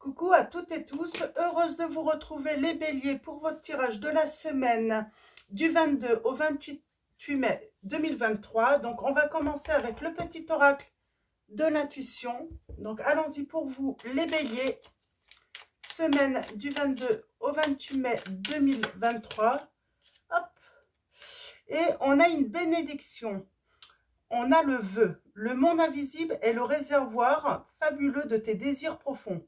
Coucou à toutes et tous, heureuse de vous retrouver les béliers pour votre tirage de la semaine du 22 au 28 mai 2023. Donc on va commencer avec le petit oracle de l'intuition. Donc allons-y pour vous les béliers, semaine du 22 au 28 mai 2023. Hop. Et on a une bénédiction. On a le vœu. Le monde invisible est le réservoir fabuleux de tes désirs profonds.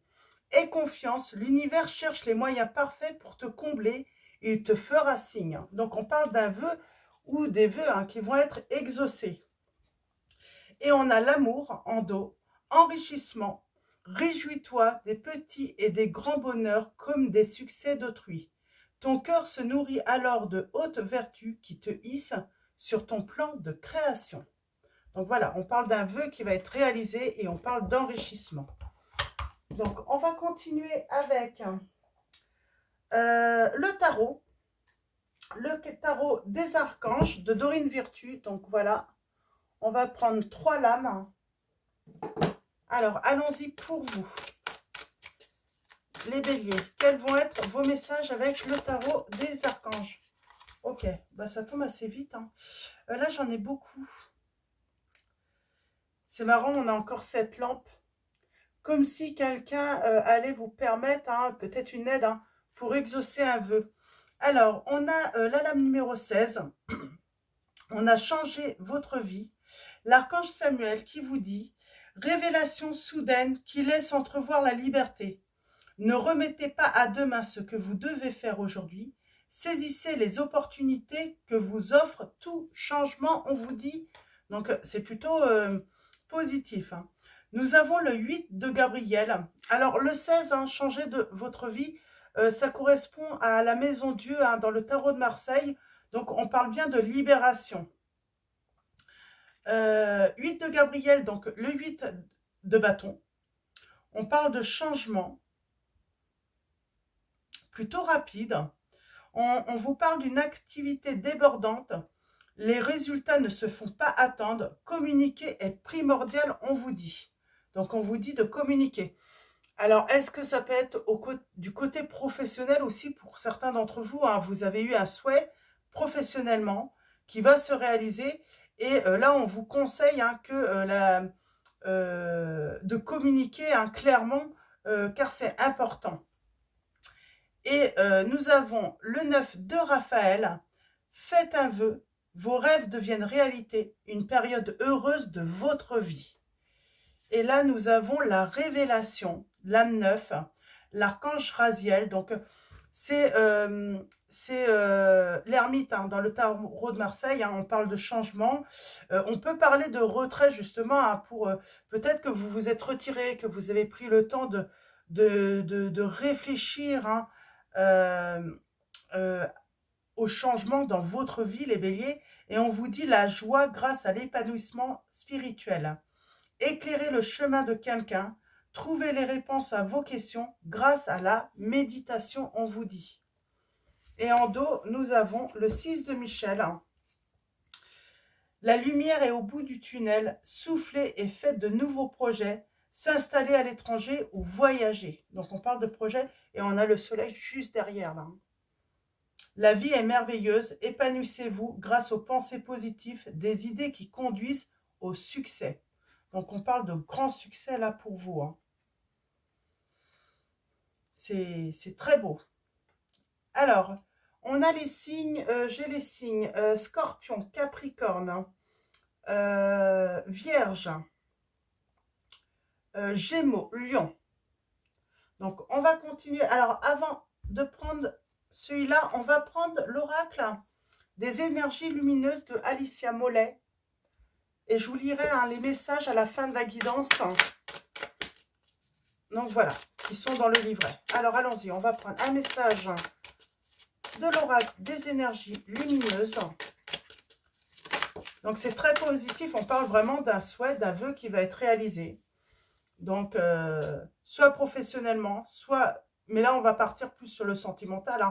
Aie confiance, l'univers cherche les moyens parfaits pour te combler et il te fera signe. Donc on parle d'un vœu ou des vœux qui vont être exaucés. Et on a l'amour en dos, enrichissement. Réjouis-toi des petits et des grands bonheurs comme des succès d'autrui. Ton cœur se nourrit alors de hautes vertus qui te hissent sur ton plan de création. Donc voilà, on parle d'un vœu qui va être réalisé et on parle d'enrichissement. Donc, on va continuer avec le tarot des archanges de Dorine Virtue. Donc, voilà, on va prendre 3 lames. Alors, allons-y pour vous, les béliers. Quels vont être vos messages avec le tarot des archanges? Ok, bah ça tombe assez vite. Là, j'en ai beaucoup. C'est marrant, on a encore cette lampe. Comme si quelqu'un allait vous permettre, peut-être une aide, pour exaucer un vœu. Alors, on a la lame numéro 16. On a changé votre vie. L'archange Samuel qui vous dit « Révélation soudaine qui laisse entrevoir la liberté. Ne remettez pas à demain ce que vous devez faire aujourd'hui. Saisissez les opportunités que vous offre tout changement. » On vous dit, donc c'est plutôt positif. Nous avons le 8 de Gabriel. Alors, le 16, changer de votre vie, ça correspond à la maison Dieu dans le tarot de Marseille. Donc, on parle bien de libération. 8 de Gabriel, donc le 8 de bâton. On parle de changement plutôt rapide. On vous parle d'une activité débordante. Les résultats ne se font pas attendre. Communiquer est primordial, on vous dit. Donc, on vous dit de communiquer. Alors, est-ce que ça peut être du côté professionnel aussi pour certains d'entre vous, vous avez eu un souhait professionnellement qui va se réaliser et là, on vous conseille de communiquer clairement car c'est important. Et nous avons le 9 de Raphaël. Faites un vœu, vos rêves deviennent réalité, une période heureuse de votre vie. Et là, nous avons la révélation, l'âme 9, l'archange Raziel. Donc, c'est l'ermite dans le tarot de Marseille. On parle de changement. On peut parler de retrait, justement, pour peut-être que vous vous êtes retiré, que vous avez pris le temps de réfléchir au changement dans votre vie, les béliers. Et on vous dit la joie grâce à l'épanouissement spirituel. Éclairez le chemin de quelqu'un, trouvez les réponses à vos questions grâce à la méditation, on vous dit. Et en dos, nous avons le 6 de Michel. La lumière est au bout du tunnel, soufflez et faites de nouveaux projets, s'installer à l'étranger ou voyager. Donc on parle de projet et on a le soleil juste derrière là. La vie est merveilleuse, épanouissez-vous grâce aux pensées positives, des idées qui conduisent au succès. Donc, on parle de grand succès là pour vous. C'est très beau. Alors, on a les signes, j'ai les signes Scorpion, Capricorne, Vierge, Gémeaux, Lion. Donc, on va continuer. Alors, avant de prendre celui-là, on va prendre l'oracle des énergies lumineuses de Alicia Mollet. Et je vous lirai les messages à la fin de la guidance. Donc voilà, qui sont dans le livret. Alors allons-y, on va prendre un message de l'oracle des énergies lumineuses. Donc c'est très positif, on parle vraiment d'un souhait, d'un vœu qui va être réalisé. Donc soit professionnellement, soit... Mais là on va partir plus sur le sentimental.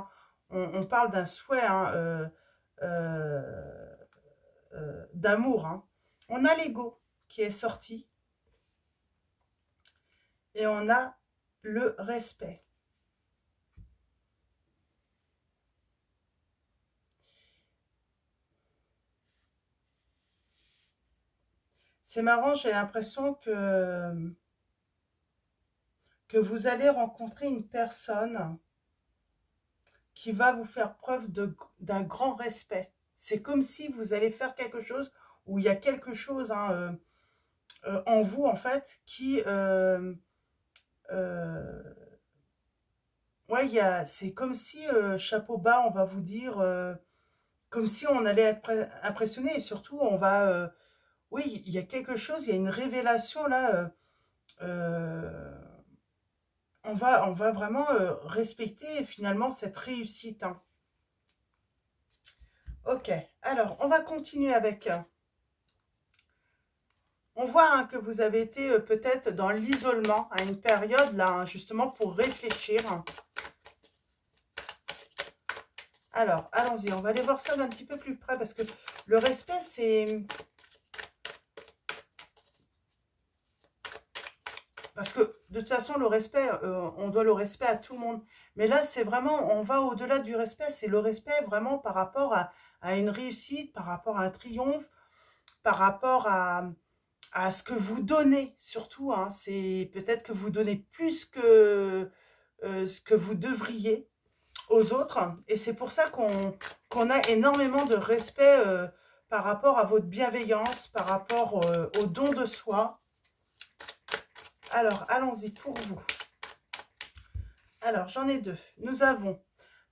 On parle d'un souhait d'amour. On a l'ego qui est sorti. Et on a le respect. C'est marrant, j'ai l'impression que vous allez rencontrer une personne qui va vous faire preuve d'un grand respect. C'est comme si vous allez faire quelque chose où il y a quelque chose hein, en vous, en fait, qui... ouais, c'est comme si, chapeau bas, on va vous dire, comme si on allait être impressionné. Et surtout, on va... oui, il y a quelque chose, il y a une révélation là. On va vraiment respecter finalement cette réussite. Hein. Ok, alors on va continuer avec... on voit hein, que vous avez été peut-être dans l'isolement à une période là, hein, justement pour réfléchir. Alors, allons-y, on va aller voir ça d'un petit peu plus près parce que le respect, c'est... Parce que de toute façon, le respect, on doit le respect à tout le monde. Mais là, c'est vraiment, on va au-delà du respect. C'est le respect vraiment par rapport à une réussite, par rapport à un triomphe, par rapport à ce que vous donnez. Surtout, hein, c'est peut-être que vous donnez plus que ce que vous devriez aux autres. Et c'est pour ça qu'on a énormément de respect par rapport à votre bienveillance, par rapport au don de soi. Alors, allons-y pour vous. Alors, j'en ai deux. Nous avons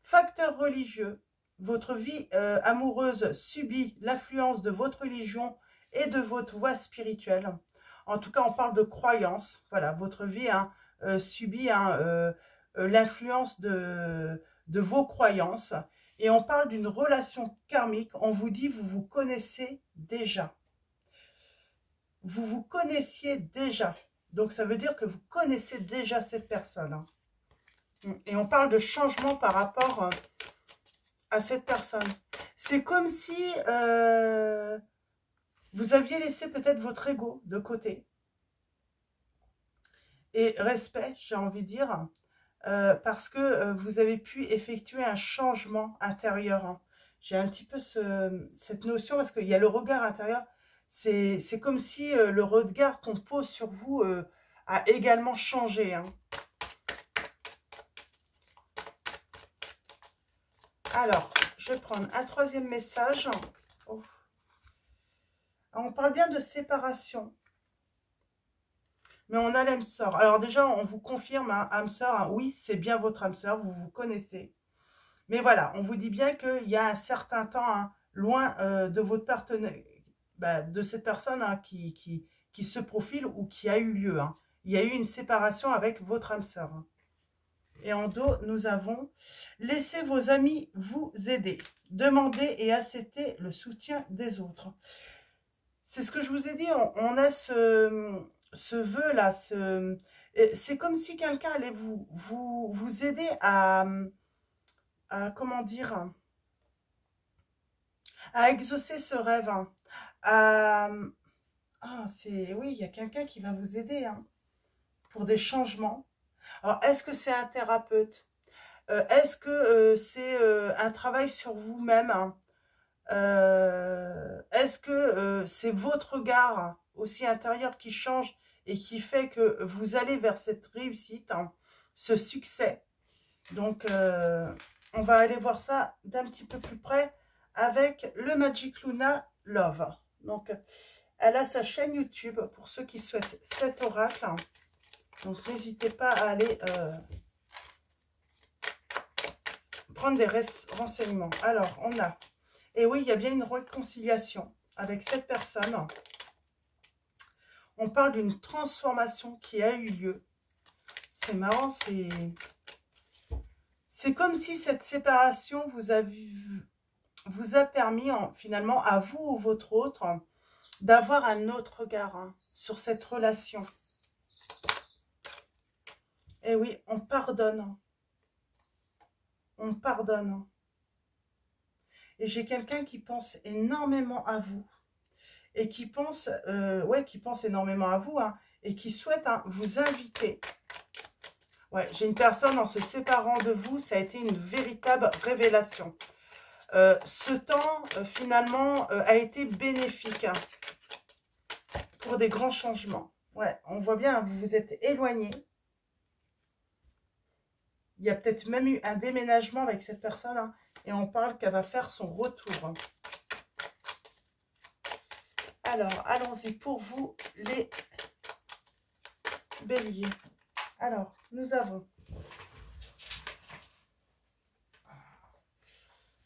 facteur religieux. Votre vie amoureuse subit l'influence de votre religion et de votre voie spirituelle. En tout cas, on parle de croyance. Voilà, votre vie hein, subit hein, l'influence de vos croyances. Et on parle d'une relation karmique. On vous dit, vous vous connaissez déjà. Vous vous connaissiez déjà. Donc, ça veut dire que vous connaissez déjà cette personne. Hein. Et on parle de changement par rapport à cette personne. C'est comme si vous aviez laissé peut-être votre ego de côté. Et respect, j'ai envie de dire, parce que vous avez pu effectuer un changement intérieur. Hein. J'ai un petit peu cette notion, parce qu'il y a le regard intérieur. C'est comme si le regard qu'on pose sur vous a également changé. Hein. Alors, je vais prendre un troisième message. Oh. On parle bien de séparation. Mais on a l'âme sœur. Alors déjà, on vous confirme, hein, âme sœur, hein, oui, c'est bien votre âme sœur, vous vous connaissez. Mais voilà, on vous dit bien qu'il y a un certain temps, hein, loin de votre partenaire, bah, de cette personne hein, qui se profile ou qui a eu lieu. Hein. Il y a eu une séparation avec votre âme sœur. Hein. Et en dos, nous avons « Laissez vos amis vous aider. Demandez et acceptez le soutien des autres. » C'est ce que je vous ai dit, on a ce vœu-là. C'est comme si quelqu'un allait vous aider à, comment dire, à exaucer ce rêve. Hein. Oui, il y a quelqu'un qui va vous aider hein, pour des changements. Alors, est-ce que c'est un thérapeute? Est-ce que c'est un travail sur vous-même hein? Est-ce que c'est votre regard aussi intérieur qui change et qui fait que vous allez vers cette réussite, hein, ce succès? Donc, on va aller voir ça d'un petit peu plus près avec le Magic Luna Love. Donc, elle a sa chaîne YouTube pour ceux qui souhaitent cet oracle. Hein. Donc, n'hésitez pas à aller prendre des renseignements. Alors, on a... Et oui, il y a bien une réconciliation avec cette personne. On parle d'une transformation qui a eu lieu. C'est marrant, c'est comme si cette séparation vous a permis finalement à vous ou votre autre d'avoir un autre regard hein, sur cette relation. Et oui, on pardonne. On pardonne. Et j'ai quelqu'un qui pense énormément à vous. Et qui pense, qui pense énormément à vous. Hein, et qui souhaite hein, vous inviter Ouais, j'ai une personne en se séparant de vous, ça a été une véritable révélation. Ce temps, finalement, a été bénéfique hein, pour des grands changements. Ouais, on voit bien, vous vous êtes éloigné. Il y a peut-être même eu un déménagement avec cette personne. Hein, et on parle qu'elle va faire son retour. Hein. Alors, allons-y pour vous, les béliers. Alors, nous avons...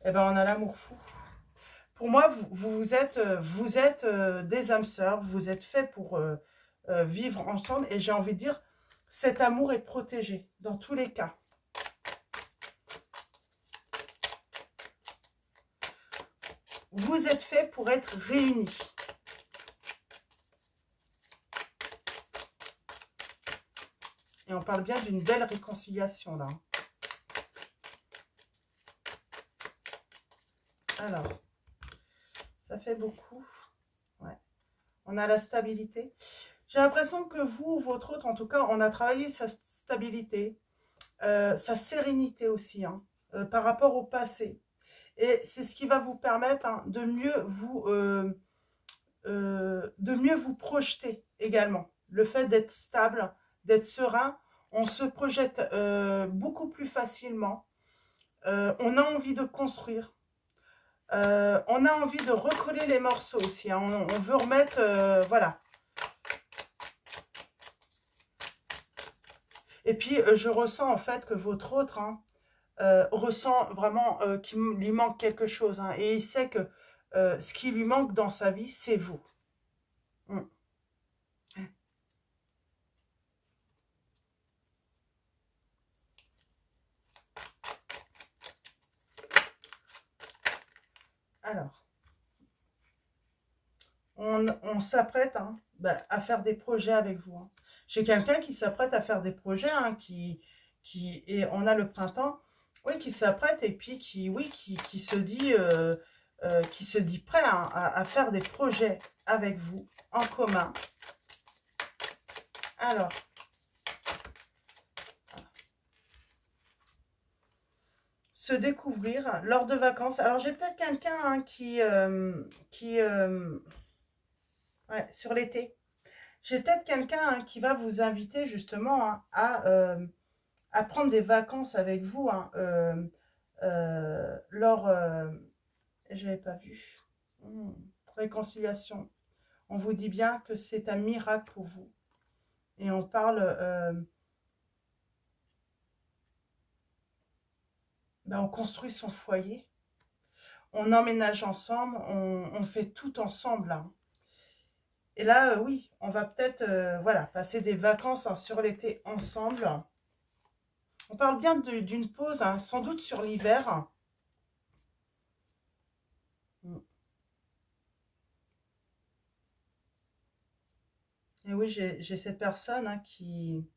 Eh ben, on a l'amour fou. Pour moi, vous êtes des âmes sœurs. Vous êtes faits pour vivre ensemble. Et j'ai envie de dire, cet amour est protégé dans tous les cas. Vous êtes faits pour être réunis. Et on parle bien d'une belle réconciliation, là. Alors, ça fait beaucoup. Ouais. On a la stabilité. J'ai l'impression que vous, votre autre, en tout cas, on a travaillé sa stabilité, sa sérénité aussi, hein, par rapport au passé. Et c'est ce qui va vous permettre hein, de mieux vous projeter également. Le fait d'être stable, d'être serein, on se projette beaucoup plus facilement. On a envie de construire. On a envie de recoller les morceaux aussi. Hein. On veut remettre, voilà. Et puis, je ressens en fait que votre autre hein, ressent vraiment qu'il lui manque quelque chose. Hein, et il sait que ce qui lui manque dans sa vie, c'est vous. Alors, on s'apprête hein, à faire des projets avec vous. Hein. J'ai quelqu'un qui s'apprête à faire des projets, hein, et on a le printemps, oui, qui s'apprête et puis qui se dit prêt hein, à faire des projets avec vous en commun. Alors, se découvrir lors de vacances. Alors, j'ai peut-être quelqu'un hein, ouais, sur l'été. J'ai peut-être quelqu'un hein, qui va vous inviter justement hein, à prendre des vacances avec vous hein, lors... je n'avais pas vu. Réconciliation. On vous dit bien que c'est un miracle pour vous. Et on parle... on construit son foyer. On emménage ensemble. On fait tout ensemble. Hein. Et là, oui, on va peut-être voilà, passer des vacances hein, sur l'été ensemble. On parle bien d'une pause, hein, sans doute sur l'hiver. Et oui, j'ai cette personne hein, qui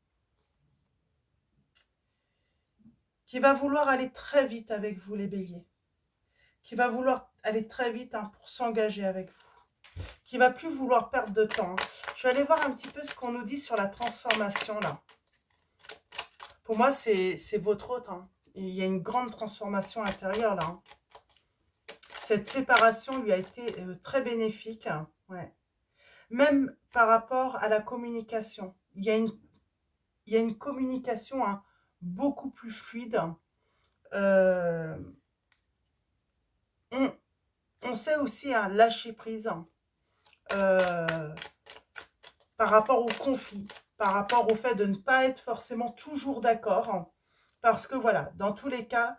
va vouloir aller très vite avec vous, les béliers. Qui va vouloir aller très vite hein, pour s'engager avec vous. Qui va plus vouloir perdre de temps. Hein. Je vais aller voir un petit peu ce qu'on nous dit sur la transformation, là. Pour moi, c'est votre autre. Hein. Il y a une grande transformation intérieure, là. Hein. Cette séparation lui a été très bénéfique. Hein. Ouais. Même par rapport à la communication. Il y a une communication hein, beaucoup plus fluide. On sait aussi hein, lâcher prise hein, par rapport au conflit, par rapport au fait de ne pas être forcément toujours d'accord. Hein, parce que voilà, dans tous les cas,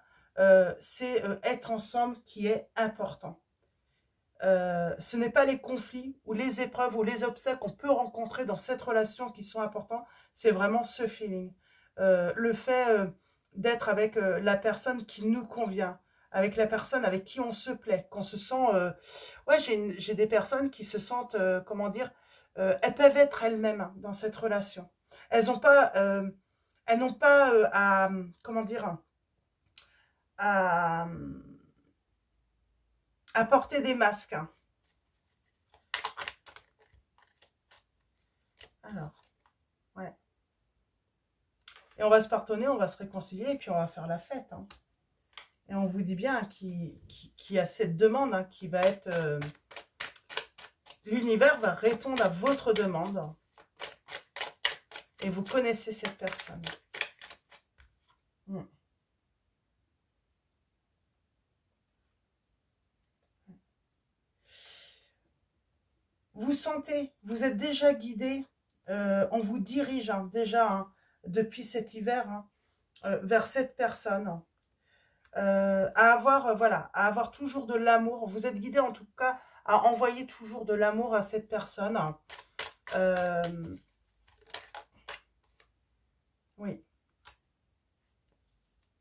c'est être ensemble qui est important. Ce n'est pas les conflits ou les épreuves ou les obstacles qu'on peut rencontrer dans cette relation qui sont importants, c'est vraiment ce feeling. Le fait d'être avec la personne qui nous convient, avec la personne avec qui on se plaît, qu'on se sent... ouais, j'ai des personnes qui se sentent, comment dire, elles peuvent être elles-mêmes hein, dans cette relation. Elles n'ont pas, à, comment dire, à porter des masques. Hein. Alors, ouais. Et on va se pardonner, on va se réconcilier, et puis on va faire la fête. Hein. Et on vous dit bien qu'il y a cette demande hein, qui va être... l'univers va répondre à votre demande. Et vous connaissez cette personne. Vous sentez, vous êtes déjà guidé, on vous dirige hein, déjà hein, depuis cet hiver hein, vers cette personne. À avoir, voilà, à avoir toujours de l'amour. Vous êtes guidé en tout cas à envoyer toujours de l'amour à cette personne. Oui.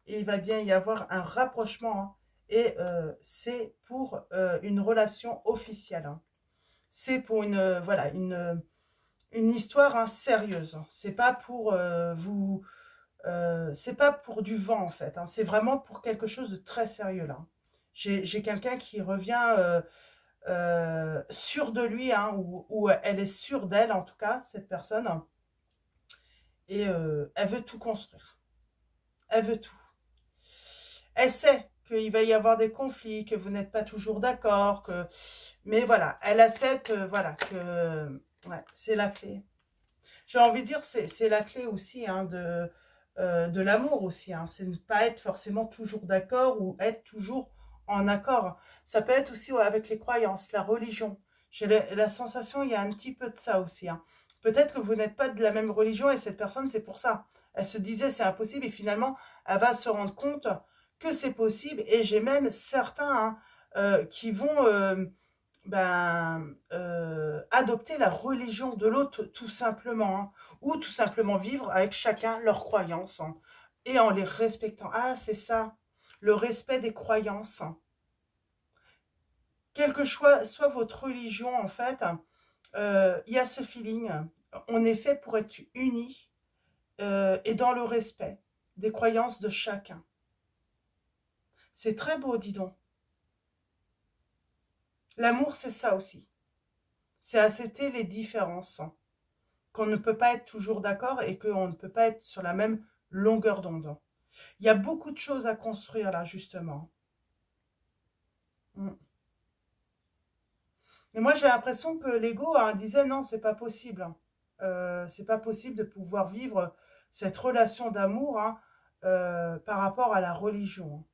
Et il va bien y avoir un rapprochement. Hein, et c'est pour une relation officielle. Hein. C'est pour une, voilà, une histoire hein, sérieuse. C'est pas pour vous... c'est pas pour du vent en fait. Hein. C'est vraiment pour quelque chose de très sérieux là. J'ai quelqu'un qui revient sûre de lui, hein, ou elle est sûre d'elle en tout cas, cette personne. Et elle veut tout construire. Elle veut tout. Elle sait qu'il va y avoir des conflits, que vous n'êtes pas toujours d'accord, que... mais voilà, elle accepte, voilà, que ouais, c'est la clé. J'ai envie de dire, c'est la clé aussi hein, de l'amour aussi. Hein. C'est ne pas être forcément toujours d'accord ou être toujours en accord. Ça peut être aussi ouais, avec les croyances, la religion. J'ai la sensation, il y a un petit peu de ça aussi. Hein. Peut-être que vous n'êtes pas de la même religion et cette personne, c'est pour ça. Elle se disait c'est impossible et finalement, elle va se rendre compte que c'est possible. Et j'ai même certains hein, qui vont... adopter la religion de l'autre tout simplement, hein, ou tout simplement vivre avec chacun leurs croyances, hein, et en les respectant. Ah, c'est ça, le respect des croyances. Quelle que soit votre religion, en fait, il y a ce feeling. On est fait pour être unis et dans le respect des croyances de chacun. C'est très beau, dis donc. L'amour, c'est ça aussi. C'est accepter les différences. Qu'on ne peut pas être toujours d'accord et qu'on ne peut pas être sur la même longueur d'onde. Il y a beaucoup de choses à construire là, justement. Et moi, j'ai l'impression que l'ego hein, disait non, c'est pas possible. C'est pas possible de pouvoir vivre cette relation d'amour hein, par rapport à la religion.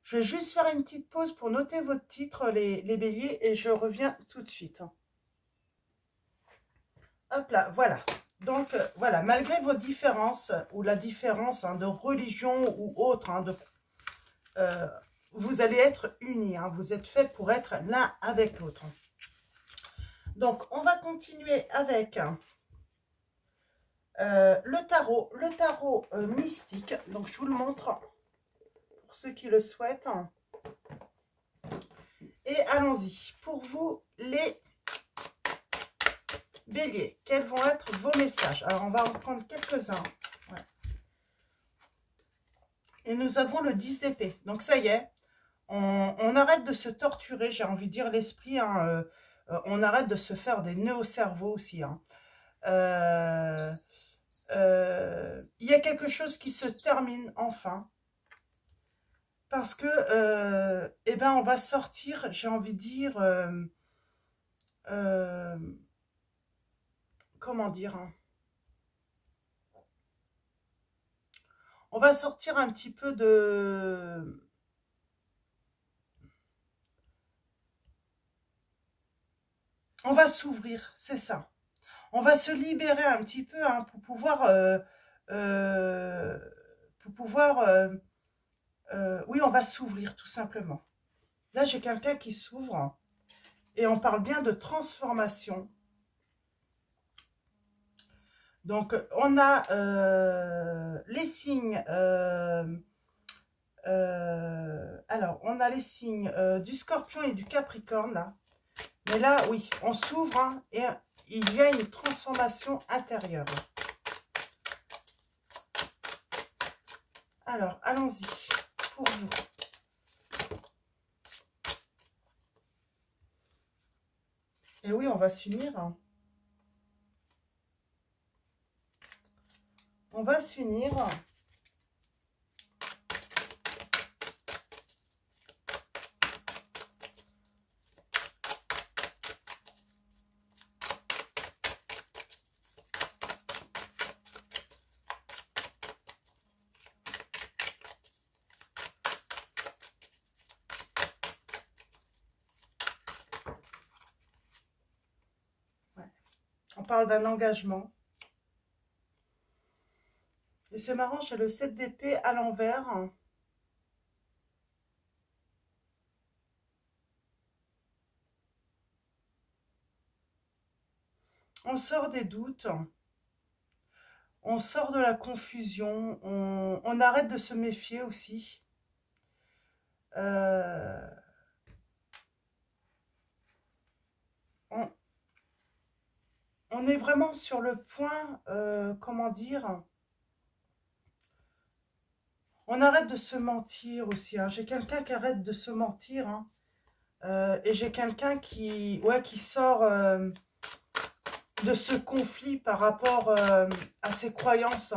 Je vais juste faire une petite pause pour noter votre titre, les béliers, et je reviens tout de suite. Hop là, voilà. Donc, voilà, malgré vos différences, ou la différence hein, de religion ou autre, hein, vous allez être unis. Hein, vous êtes faits pour être l'un avec l'autre. Donc, on va continuer avec le tarot mystique. Donc, je vous le montre pour ceux qui le souhaitent. Et allons-y. Pour vous, les béliers, quels vont être vos messages? Alors, on va en prendre quelques-uns. Ouais. Et nous avons le 10 d'épée. Donc, ça y est, on arrête de se torturer, j'ai envie de dire, l'esprit. Hein, on arrête de se faire des nœuds au cerveau aussi. Hein. Il y a quelque chose qui se termine enfin. Parce que, eh ben, on va sortir, j'ai envie de dire, comment dire, hein, on va sortir un petit peu de... On va s'ouvrir, c'est ça. On va se libérer un petit peu hein, pour pouvoir... oui, on va s'ouvrir tout simplement. Là, j'ai quelqu'un qui s'ouvre et on parle bien de transformation. Donc, on a les signes... alors, on a les signes du Scorpion et du Capricorne, là. Mais là, oui, on s'ouvre hein, et il y a une transformation intérieure. Alors, allons-y pour vous. Et oui, on va s'unir. Hein. On va s'unir. On parle d'un engagement. Et c'est marrant, j'ai le 7 d'épée à l'envers. On sort des doutes. On sort de la confusion. On arrête de se méfier aussi. On est vraiment sur le point, comment dire, on arrête de se mentir aussi. Hein. J'ai quelqu'un qui arrête de se mentir. Hein. Et j'ai quelqu'un qui sort de ce conflit par rapport à ses croyances.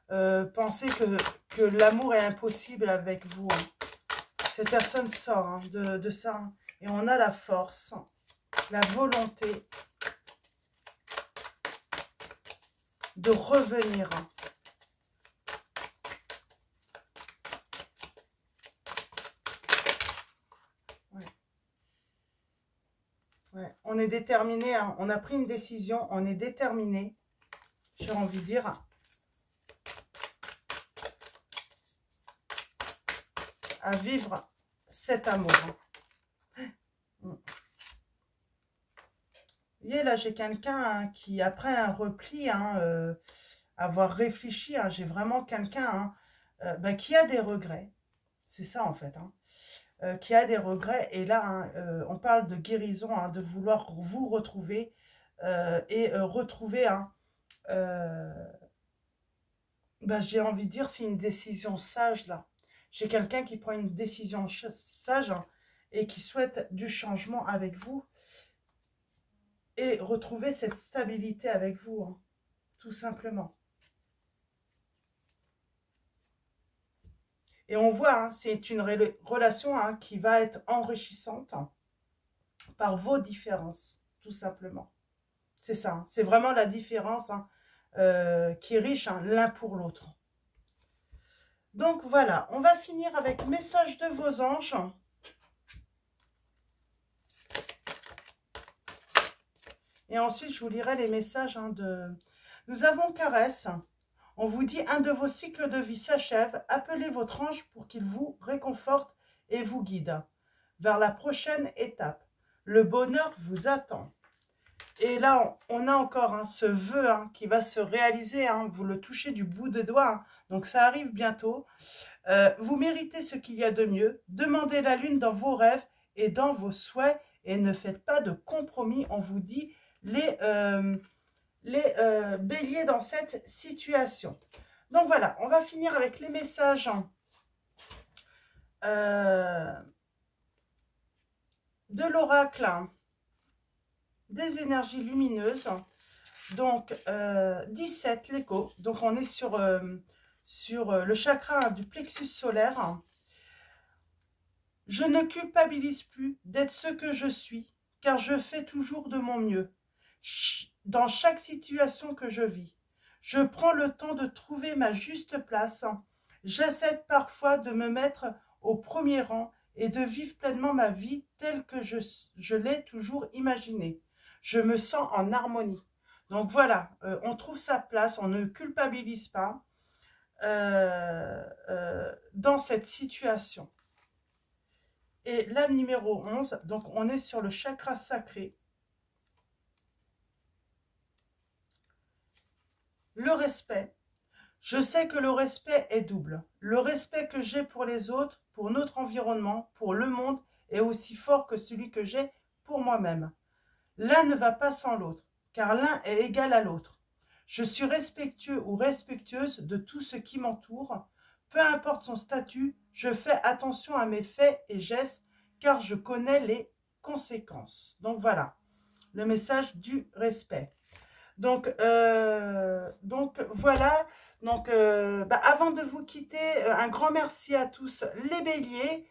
Penser que l'amour est impossible avec vous. Hein. Cette personne sort hein, de ça. Hein. Et on a la force, la volonté de revenir. Ouais. Ouais. On est déterminé, hein. On a pris une décision, on est déterminé, j'ai envie de dire, à vivre cet amour. Vous voyez, là, j'ai quelqu'un hein, qui, après un repli, hein, avoir réfléchi, hein, j'ai vraiment quelqu'un hein, qui a des regrets. C'est ça, en fait. Hein, qui a des regrets. Et là, hein, on parle de guérison, hein, de vouloir vous retrouver et retrouver... Hein, j'ai envie de dire, c'est une décision sage, là. J'ai quelqu'un qui prend une décision sage hein, et qui souhaite du changement avec vous. Et retrouver cette stabilité avec vous, hein, tout simplement. Et on voit, hein, c'est une relation hein, qui va être enrichissante hein, par vos différences, tout simplement. C'est ça, hein, c'est vraiment la différence hein, qui est riche hein, l'un pour l'autre. Donc voilà, on va finir avec message de vos anges. Et ensuite, je vous lirai les messages hein, de... Nous avons caresse. On vous dit, un de vos cycles de vie s'achève. Appelez votre ange pour qu'il vous réconforte et vous guide vers la prochaine étape. Le bonheur vous attend. Et là, on a encore hein, ce vœu hein, qui va se réaliser. Hein, vous le touchez du bout de doigt. Hein, donc, ça arrive bientôt. Vous méritez ce qu'il y a de mieux. Demandez la lune dans vos rêves et dans vos souhaits. Et ne faites pas de compromis. On vous dit... les béliers dans cette situation. Donc voilà, on va finir avec les messages de l'oracle des énergies lumineuses. Donc 17, l'écho. Donc on est sur le chakra du plexus solaire. Je ne culpabilise plus d'être ce que je suis, car je fais toujours de mon mieux. Dans chaque situation que je vis, je prends le temps de trouver ma juste place. J'essaie parfois de me mettre au premier rang et de vivre pleinement ma vie telle que je l'ai toujours imaginée. Je me sens en harmonie. Donc voilà, on trouve sa place, on ne culpabilise pas dans cette situation. Et l'âme numéro 11, donc on est sur le chakra sacré. Le respect. Je sais que le respect est double. Le respect que j'ai pour les autres, pour notre environnement, pour le monde, est aussi fort que celui que j'ai pour moi-même. L'un ne va pas sans l'autre, car l'un est égal à l'autre. Je suis respectueux ou respectueuse de tout ce qui m'entoure. Peu importe son statut, je fais attention à mes faits et gestes, car je connais les conséquences. Donc voilà, le message du respect. Donc voilà, Donc, avant de vous quitter, un grand merci à tous les béliers.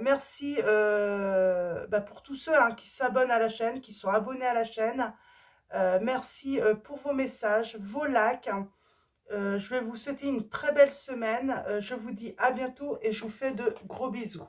Merci pour tous ceux qui s'abonnent à la chaîne, qui sont abonnés à la chaîne. Merci pour vos messages, vos likes. Je vais vous souhaiter une très belle semaine. Je vous dis à bientôt et je vous fais de gros bisous.